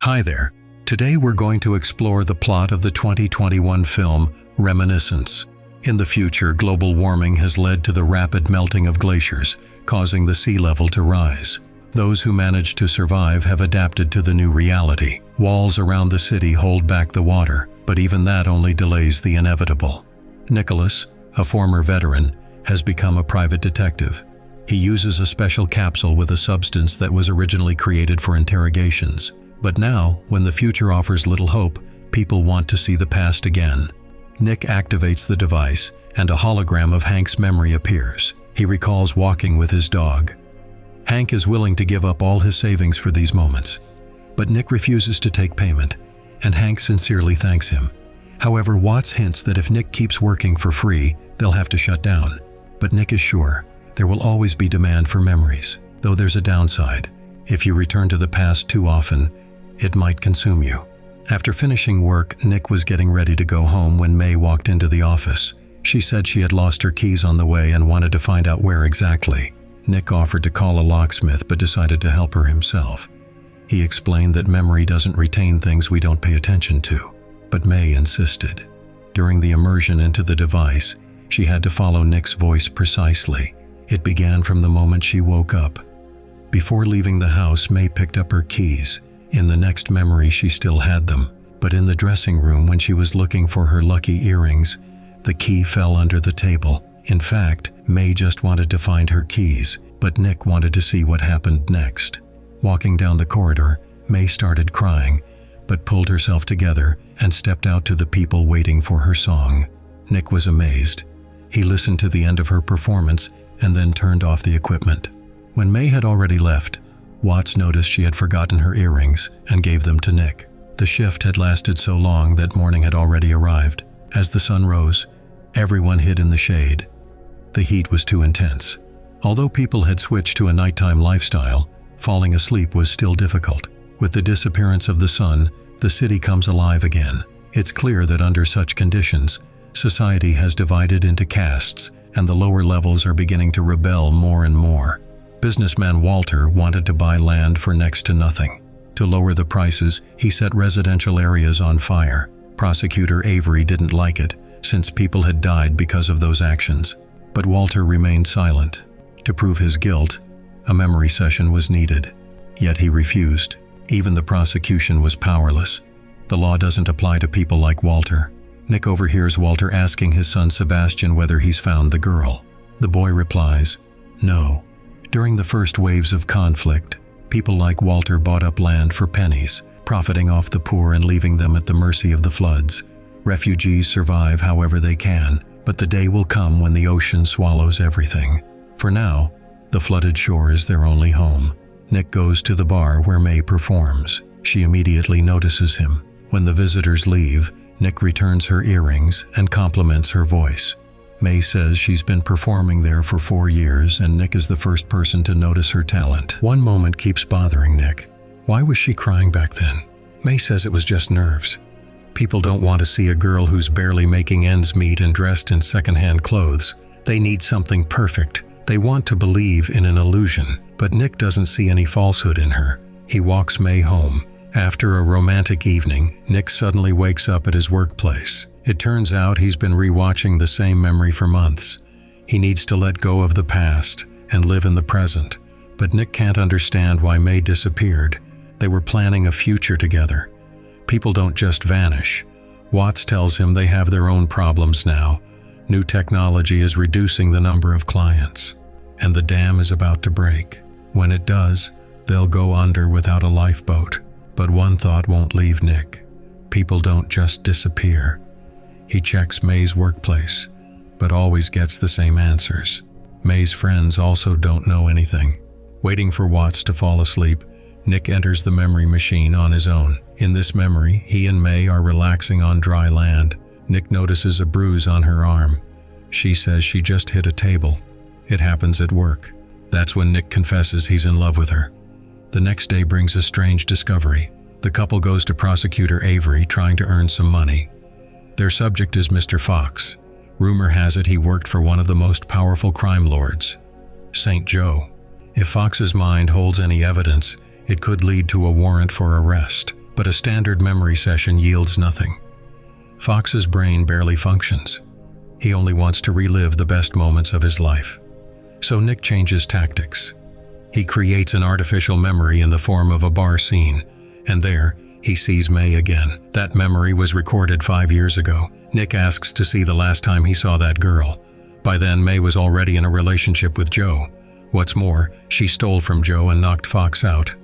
Hi there. Today we're going to explore the plot of the 2021 film Reminiscence. In the future, global warming has led to the rapid melting of glaciers, causing the sea level to rise. Those who managed to survive have adapted to the new reality. Walls around the city hold back the water, but even that only delays the inevitable. Nicholas, a former veteran, has become a private detective. He uses a special capsule with a substance that was originally created for interrogations. But now, when the future offers little hope, people want to see the past again. Nick activates the device, and a hologram of Hank's memory appears. He recalls walking with his dog. Hank is willing to give up all his savings for these moments. But Nick refuses to take payment, and Hank sincerely thanks him. However, Watts hints that if Nick keeps working for free, they'll have to shut down. But Nick is sure there will always be demand for memories, though there's a downside. If you return to the past too often, it might consume you. After finishing work, Nick was getting ready to go home when May walked into the office. She said she had lost her keys on the way and wanted to find out where exactly. Nick offered to call a locksmith but decided to help her himself. He explained that memory doesn't retain things we don't pay attention to, but May insisted. During the immersion into the device, she had to follow Nick's voice precisely. It began from the moment she woke up. Before leaving the house, May picked up her keys. In the next memory, she still had them, but in the dressing room when she was looking for her lucky earrings, the key fell under the table. In fact, May just wanted to find her keys, but Nick wanted to see what happened next. Walking down the corridor, May started crying, but pulled herself together and stepped out to the people waiting for her song. Nick was amazed. He listened to the end of her performance and then turned off the equipment. When May had already left, Watts noticed she had forgotten her earrings and gave them to Nick. The shift had lasted so long that morning had already arrived. As the sun rose, everyone hid in the shade. The heat was too intense. Although people had switched to a nighttime lifestyle, falling asleep was still difficult. With the disappearance of the sun, the city comes alive again. It's clear that under such conditions, society has divided into castes, and the lower levels are beginning to rebel more and more. Businessman Walter wanted to buy land for next to nothing. To lower the prices, he set residential areas on fire. Prosecutor Avery didn't like it, since people had died because of those actions. But Walter remained silent. To prove his guilt, a memory session was needed. Yet he refused. Even the prosecution was powerless. The law doesn't apply to people like Walter. Nick overhears Walter asking his son Sebastian whether he's found the girl. The boy replies, "No." During the first waves of conflict, people like Walter bought up land for pennies, profiting off the poor and leaving them at the mercy of the floods. Refugees survive however they can, but the day will come when the ocean swallows everything. For now, the flooded shore is their only home. Nick goes to the bar where May performs. She immediately notices him. When the visitors leave, Nick returns her earrings and compliments her voice. May says she's been performing there for 4 years, and Nick is the first person to notice her talent. One moment keeps bothering Nick. Why was she crying back then? May says it was just nerves. People don't want to see a girl who's barely making ends meet and dressed in secondhand clothes. They need something perfect. They want to believe in an illusion, but Nick doesn't see any falsehood in her. He walks May home. After a romantic evening, Nick suddenly wakes up at his workplace. It turns out he's been rewatching the same memory for months. He needs to let go of the past and live in the present. But Nick can't understand why May disappeared. They were planning a future together. People don't just vanish. Watts tells him they have their own problems now. New technology is reducing the number of clients, and the dam is about to break. When it does, they'll go under without a lifeboat. But one thought won't leave Nick. People don't just disappear. He checks May's workplace, but always gets the same answers. May's friends also don't know anything. Waiting for Watts to fall asleep, Nick enters the memory machine on his own. In this memory, he and May are relaxing on dry land. Nick notices a bruise on her arm. She says she just hit a table. It happens at work. That's when Nick confesses he's in love with her. The next day brings a strange discovery. The couple goes to Prosecutor Avery trying to earn some money. Their subject is Mr. Fox. Rumor has it he worked for one of the most powerful crime lords, St. Joe. If Fox's mind holds any evidence, it could lead to a warrant for arrest. but a standard memory session yields nothing. Fox's brain barely functions. He only wants to relive the best moments of his life. So Nick changes tactics. He creates an artificial memory in the form of a bar scene, and there, he sees May again. That memory was recorded 5 years ago. Nick asks to see the last time he saw that girl. By then, May was already in a relationship with Joe. What's more, she stole from Joe and knocked Fox out.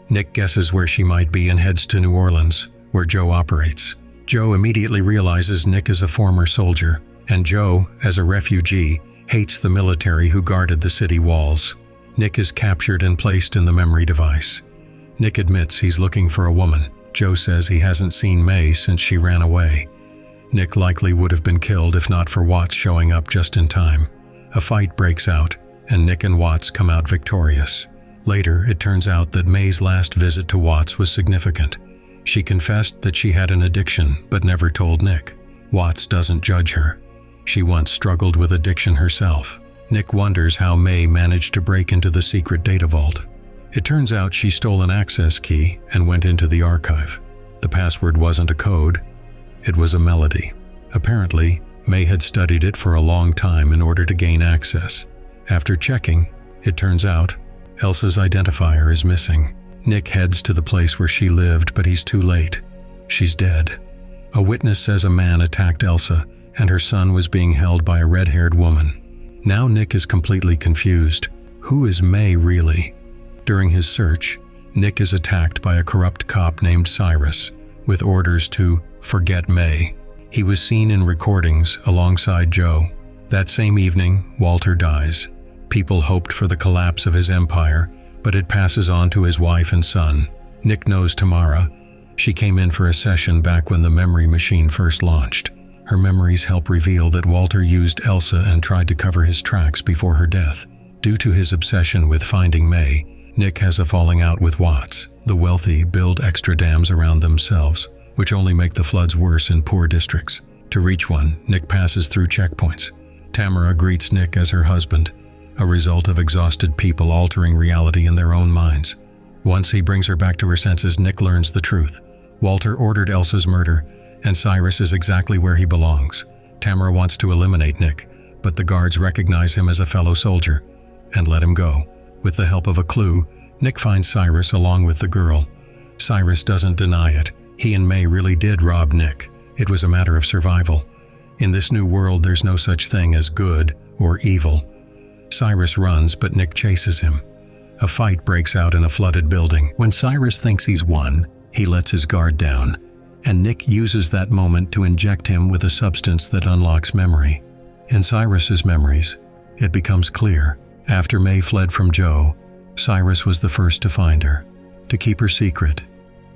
Nick guesses where she might be and heads to New Orleans, where Joe operates. Joe immediately realizes Nick is a former soldier, and Joe, as a refugee, hates the military who guarded the city walls. Nick is captured and placed in the memory device. Nick admits he's looking for a woman. Joe says he hasn't seen May since she ran away. Nick likely would have been killed if not for Watts showing up just in time. A fight breaks out, and Nick and Watts come out victorious. Later, it turns out that May's last visit to Watts was significant. She confessed that she had an addiction, but never told Nick. Watts doesn't judge her. She once struggled with addiction herself. Nick wonders how May managed to break into the secret data vault. It turns out she stole an access key and went into the archive. The password wasn't a code, it was a melody. Apparently, May had studied it for a long time in order to gain access. After checking, it turns out Elsa's identifier is missing. Nick heads to the place where she lived, but he's too late. She's dead. A witness says a man attacked Elsa, and her son was being held by a red-haired woman. Now Nick is completely confused. Who is May really? During his search, Nick is attacked by a corrupt cop named Cyrus, with orders to forget May. He was seen in recordings alongside Joe. That same evening, Walter dies. People hoped for the collapse of his empire, but it passes on to his wife and son. Nick knows Tamara. She came in for a session back when the memory machine first launched. Her memories help reveal that Walter used Elsa and tried to cover his tracks before her death. Due to his obsession with finding May, Nick has a falling out with Watts. The wealthy build extra dams around themselves, which only make the floods worse in poor districts. To reach one, Nick passes through checkpoints. Tamara greets Nick as her husband, a result of exhausted people altering reality in their own minds. Once he brings her back to her senses, Nick learns the truth. Walter ordered Elsa's murder, and Cyrus is exactly where he belongs. Tamara wants to eliminate Nick, but the guards recognize him as a fellow soldier and let him go. With the help of a clue, Nick finds Cyrus along with the girl. Cyrus doesn't deny it. He and May really did rob Nick. It was a matter of survival. In this new world, there's no such thing as good or evil. Cyrus runs, but Nick chases him. A fight breaks out in a flooded building. When Cyrus thinks he's won, he lets his guard down, and Nick uses that moment to inject him with a substance that unlocks memory. In Cyrus's memories, it becomes clear. After May fled from Joe, Cyrus was the first to find her. To keep her secret,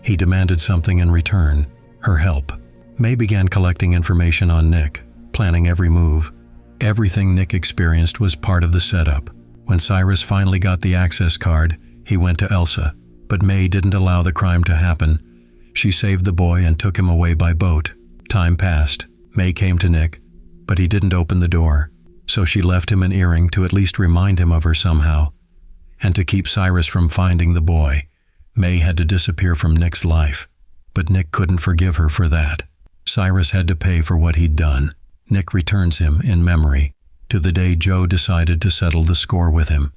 he demanded something in return, her help. May began collecting information on Nick, planning every move. Everything Nick experienced was part of the setup. When Cyrus finally got the access card, he went to Elsa, but May didn't allow the crime to happen. She saved the boy and took him away by boat. Time passed. May came to Nick, but he didn't open the door. So she left him an earring to at least remind him of her somehow. And to keep Cyrus from finding the boy, May had to disappear from Nick's life. But Nick couldn't forgive her for that. Cyrus had to pay for what he'd done. Nick returns him, in memory, to the day Joe decided to settle the score with him,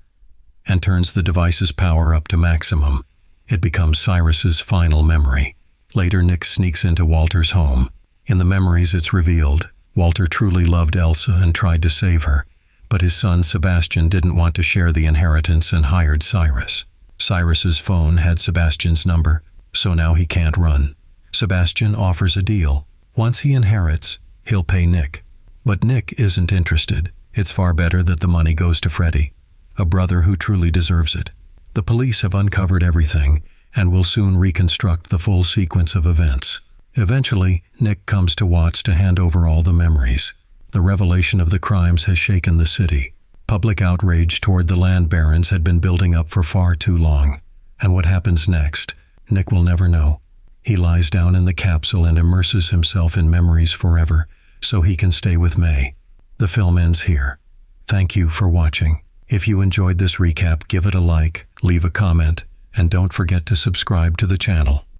and turns the device's power up to maximum. It becomes Cyrus's final memory. Later, Nick sneaks into Walter's home. In the memories, it's revealed Walter truly loved Elsa and tried to save her, but his son Sebastian didn't want to share the inheritance and hired Cyrus. Cyrus's phone had Sebastian's number, so now he can't run. Sebastian offers a deal. Once he inherits, he'll pay Nick. But Nick isn't interested. It's far better that the money goes to Freddie, a brother who truly deserves it. The police have uncovered everything and will soon reconstruct the full sequence of events. Eventually, Nick comes to Watts to hand over all the memories. The revelation of the crimes has shaken the city. Public outrage toward the land barons had been building up for far too long. And what happens next, Nick will never know. He lies down in the capsule and immerses himself in memories forever, so he can stay with May. The film ends here. Thank you for watching. If you enjoyed this recap, give it a like, leave a comment, and don't forget to subscribe to the channel.